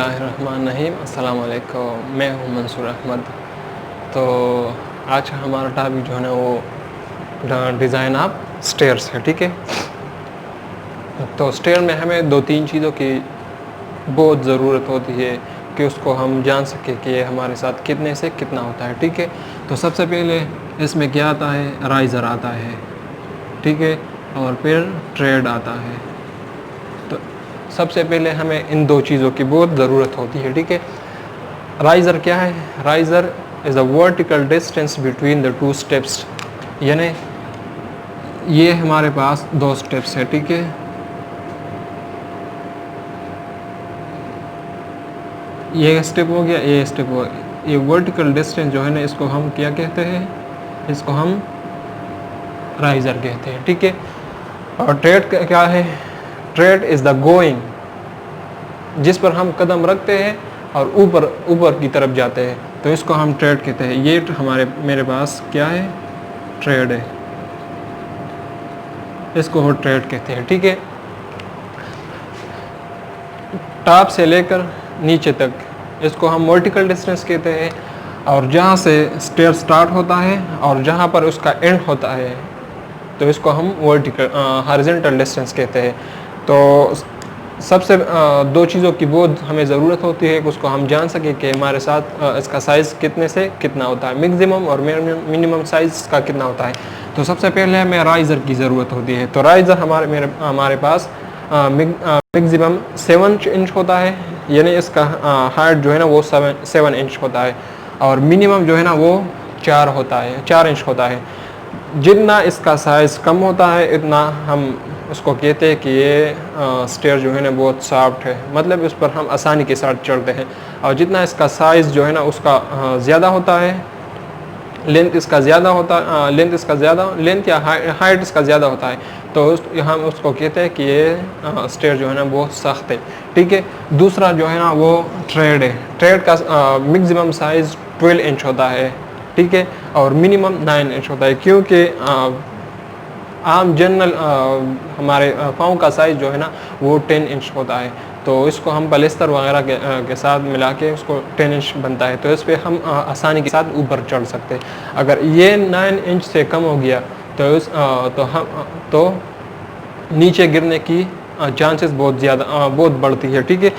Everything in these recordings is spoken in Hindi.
बिस्मिल्लाहिर्रहमानिर्रहीम। अस्सलाम वालेकुम। मैं हूँ मंसूर अहमद। तो आज का हमारा टॉपिक जो है ना वो डिज़ाइन ऑफ स्टेयर्स है। ठीक है, तो स्टेयर में हमें दो तीन चीज़ों की बहुत ज़रूरत होती है कि उसको हम जान सकें कि ये हमारे साथ कितने से कितना होता है। ठीक है, तो सबसे पहले इसमें क्या आता है, राइज़र आता है। ठीक है, और फिर ट्रेड आता है। तो सबसे पहले हमें इन दो चीज़ों की बहुत ज़रूरत होती है। ठीक है, राइज़र क्या है? Riser is a vertical distance between the two steps, यानी ये हमारे पास दो स्टेप्स है। ठीक है, ये स्टेप हो गया, ये स्टेप हो गया। ये वर्टिकल डिस्टेंस जो है ना, इसको हम क्या कहते हैं? इसको हम राइज़र कहते हैं। ठीक है, और ट्रेड क्या है? ट्रेड इज़ द गोइंग, जिस पर हम कदम रखते हैं और ऊपर ऊपर की तरफ जाते हैं, तो इसको हम ट्रेड कहते हैं। ये मेरे पास क्या है? ट्रेड है, इसको हम ट्रेड कहते हैं। ठीक है, टॉप से लेकर नीचे तक इसको हम वर्टिकल डिस्टेंस कहते हैं, और जहाँ से स्टेयर स्टार्ट होता है और जहाँ पर उसका एंड होता है, तो इसको हम वर्टिकल हॉरिजॉन्टल डिस्टेंस कहते हैं। तो सबसे दो चीज़ों की बहुत हमें ज़रूरत होती है कि उसको हम जान सकें कि हमारे साथ इसका साइज़ कितने से कितना होता है, मैक्सिमम और मिनिमम साइज़ का कितना होता है। तो सबसे पहले हमें राइज़र की ज़रूरत होती है। तो राइज़र हमारे पास मैक्सिमम 7 इंच होता है, यानी इसका हाइट जो है ना वो 7 इंच होता है, और मिनिमम जो है ना वो 4 इंच होता है। जितना इसका साइज़ कम होता है इतना हम उसको कहते हैं कि ये स्टेयर जो है ना बहुत सॉफ्ट है, मतलब इस पर हम आसानी के साथ चढ़ते हैं। और जितना इसका साइज़ जो है ना उसका ज़्यादा होता है, लेंथ इसका ज़्यादा होता है, लेंथ या हाइट इसका ज़्यादा होता है, तो हम उसको कहते हैं कि ये स्टेयर जो है ना बहुत सख्त है। ठीक है, दूसरा जो है ना वो ट्रेड है। ट्रेड का मैक्सिमम साइज़ 12 इंच होता है। ठीक है, और मिनिमम 9 इंच होता है, क्योंकि आम जनरल हमारे पाँव का साइज़ जो है ना वो 10 इंच होता है, तो इसको हम पलेस्तर वगैरह के साथ मिला के उसको 10 इंच बनता है, तो इस पर हम आसानी के साथ ऊपर चढ़ सकते हैं। अगर ये 9 इंच से कम हो गया तो नीचे गिरने की चांसेस बहुत बढ़ती है। ठीक है,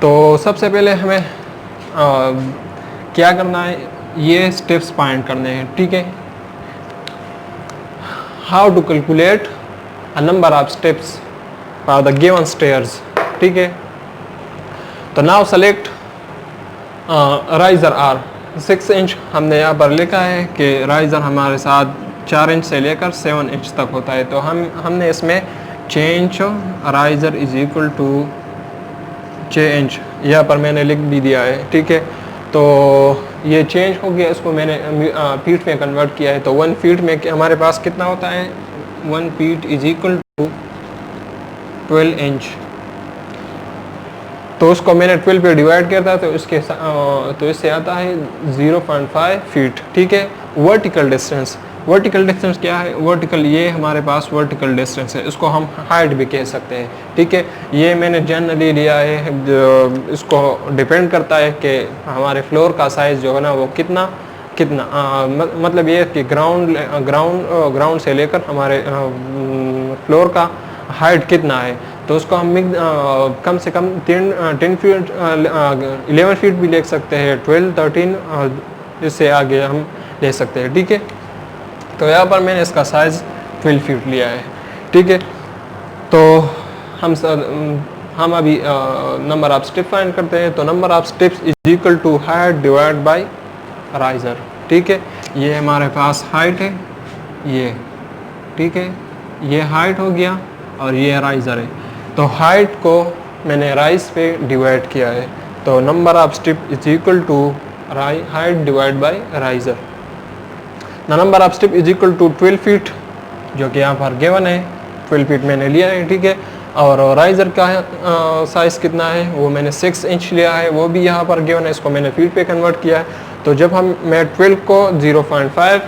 तो सबसे पहले हमें क्या करना है, ये स्टेप्स फाइंड करने हैं। ठीक है, how to calculate a number of steps for the given stairs. ठीक है, तो now select riser are 6 inch. हमने यहाँ पर लिखा है कि राइज़र हमारे साथ 4 इंच से लेकर 7 इंच तक होता है, तो हमने इसमें 6 inch riser is equal to 6 inch यहाँ पर मैंने लिख भी दिया है। ठीक है, तो ये चेंज हो गया, इसको मैंने फीट में कन्वर्ट किया है। तो 1 फीट में हमारे पास कितना होता है? 1 feet is equal to 12 inch. तो उसको मैंने 12 पे डिवाइड किया था, तो इससे आता है 0.5 फीट। ठीक है, वर्टिकल डिस्टेंस क्या है? वर्टिकल, ये हमारे पास वर्टिकल डिस्टेंस है, इसको हम हाइट भी कह सकते हैं। ठीक है, ये मैंने जनरली लिया है, इसको डिपेंड करता है कि हमारे फ्लोर का साइज़ जो है ना वो कितना मतलब ये कि ग्राउंड से लेकर हमारे फ्लोर का हाइट कितना है, तो उसको हम कम से कम 10 फीट 11 फीट भी ले सकते हैं, 12 13 इससे आगे हम ले सकते हैं। ठीक है, तो यहाँ पर मैंने इसका साइज़ 12 फीट लिया है। ठीक है, तो हम अभी नंबर ऑफ स्टेप फाइंड करते हैं। तो number of steps is equal to height divide by riser. ठीक है, ये हमारे पास हाइट है ये। ठीक है, ये हाइट हो गया और ये राइज़र है, तो हाइट को मैंने राइज पे डिवाइड किया है, तो number of step is equal to height divide by riser. The number of step is equal to 12 feet, जो कि यहाँ पर गिवन है, 12 फीट मैंने लिया है। ठीक है, और राइज़र का साइज़ कितना है वो मैंने 6 इंच लिया है, वो भी यहाँ पर गिवन है, इसको मैंने फीट पे कन्वर्ट किया है। तो जब मैं 12 को 0.5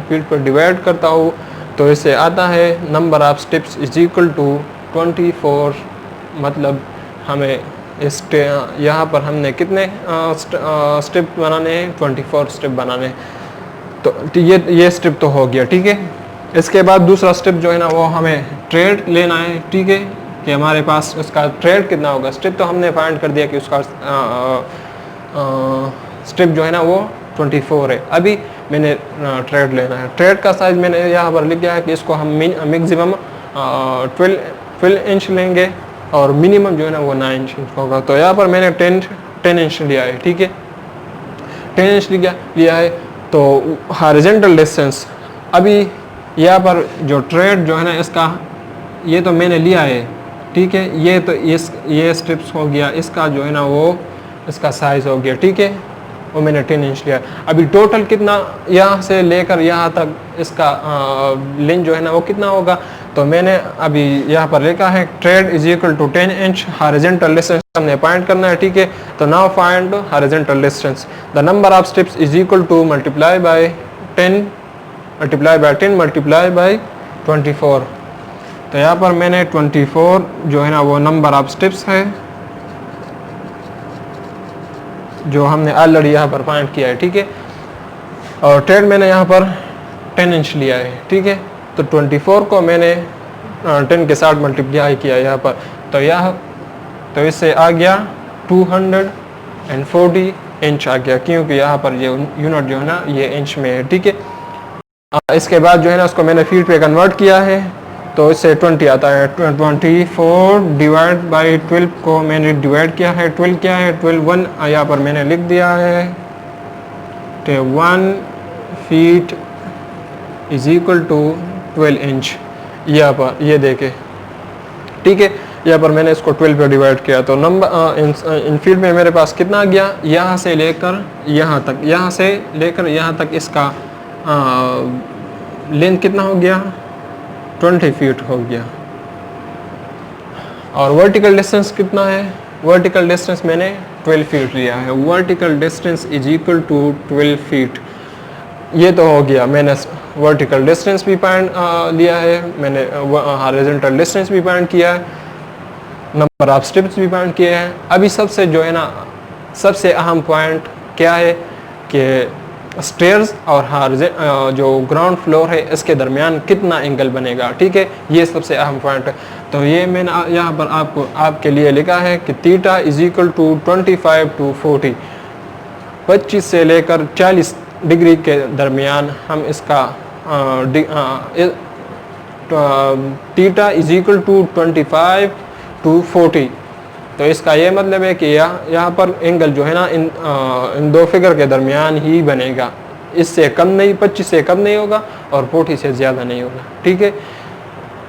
फीट पर डिवाइड करता हूँ, तो इससे आता है number of steps is equal to 24, मतलब हमें इस यहाँ पर हमने कितने स्टेप बनाने हैं, 24 स्टेप बनाने हैं। तो ये स्टेप तो हो गया, ठीक है। इसके बाद दूसरा स्टेप जो है ना वो हमें ट्रेड लेना है, ठीक है, कि हमारे पास उसका ट्रेड कितना होगा। स्टेप तो हमने फाइंड कर दिया कि उसका स्टेप जो है ना वो 24 है। अभी मैंने ट्रेड लेना है। ट्रेड का साइज मैंने यहाँ पर लिख दिया है कि इसको हम मैक्सिमम 12 इंच लेंगे और मिनिमम जो है ना वो 9 इंच होगा। तो यहाँ पर मैंने 10 इंच लिया है, ठीक है, 10 इंच लिया है। तो हॉरिजॉन्टल डिस्टेंस अभी यहाँ पर जो ट्रेड जो है ना इसका ये तो मैंने लिया है, ठीक है। ये तो ये स्ट्रिप्स हो गया, इसका जो है ना वो इसका साइज़ हो गया, ठीक है, वो मैंने 10 इंच लिया। अभी टोटल कितना यहाँ से लेकर यहाँ तक इसका लेंथ जो है ना वो कितना होगा। तो मैंने अभी यहाँ पर लिखा है tread is equal to 10 inch, horizontal distance हमने फाइंड करना है, ठीक है। तो now find horizontal distance, the number of steps is equal to multiply by 10 multiply by 24। तो यहाँ पर मैंने 24 जो है ना वो नंबर ऑफ स्टेप्स है जो हमने ऑलरेडी यहाँ पर फाइंड किया है, ठीक है। और ट्रेड मैंने यहाँ पर 10 इंच लिया है, ठीक है। तो 24 को मैंने 10 के साथ मल्टीप्लाई किया यहाँ पर, तो इससे आ गया 240 इंच आ गया, क्योंकि यहाँ पर ये यूनिट जो है ना ये इंच में है, ठीक है। इसके बाद जो है ना उसको मैंने फीट पे कन्वर्ट किया है, तो इससे 20 आता है। 24 डिवाइड बाई 12 को मैंने डिवाइड किया है। 12 क्या है, 12 1 यहाँ पर मैंने लिख दिया है। तो 1 feet is equal to 12 inch, यहाँ पर ये देखे, ठीक है। यहाँ पर मैंने इसको 12 पे डिवाइड किया, तो नंबर इन फीट में मेरे पास कितना आ गया, यहाँ से लेकर यहाँ तक, यहाँ से लेकर यहाँ तक इसका लेंथ कितना हो गया, 20 फीट हो गया। और वर्टिकल डिस्टेंस कितना है, वर्टिकल डिस्टेंस मैंने 12 फीट लिया है। Vertical distance is equal to 12 feet, ये तो हो गया। मैंने वर्टिकल डिस्टेंस भी फाइंड लिया है, मैंने हॉरिजॉन्टल डिस्टेंस भी फाइंड किया है, नंबर ऑफ स्टेप्स भी फाइंड किए हैं। अभी सबसे जो है ना सबसे अहम पॉइंट क्या है कि स्टेयर्स और जो ग्राउंड फ्लोर है इसके दरमियान कितना एंगल बनेगा, ठीक है, ये सबसे अहम पॉइंट है। तो ये मैंने यहाँ पर आपके लिए लिखा है कि theta is equal to 25 to 40, 25 से लेकर 40 डिग्री के दरमियान हम इसका theta is equal to 25 to 40। तो इसका ये मतलब है कि यहाँ पर एंगल जो है ना इन दो फिगर के दरमियान ही बनेगा, इससे कम नहीं, 25 से कम नहीं होगा और 40 से ज़्यादा नहीं होगा, ठीक है।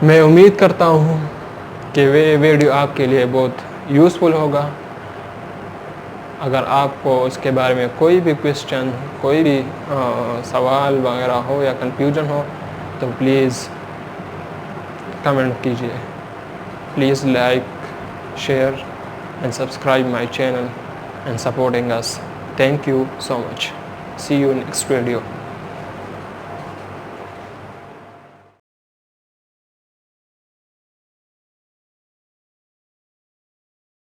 मैं उम्मीद करता हूँ कि वे वीडियो आपके लिए बहुत यूज़फुल होगा। अगर आपको इसके बारे में कोई भी क्वेश्चन, कोई भी सवाल वगैरह हो या कन्फ्यूजन हो तो प्लीज़ कमेंट कीजिए। Please like, share and subscribe my channel and supporting us. Thank you so much. See you in next video.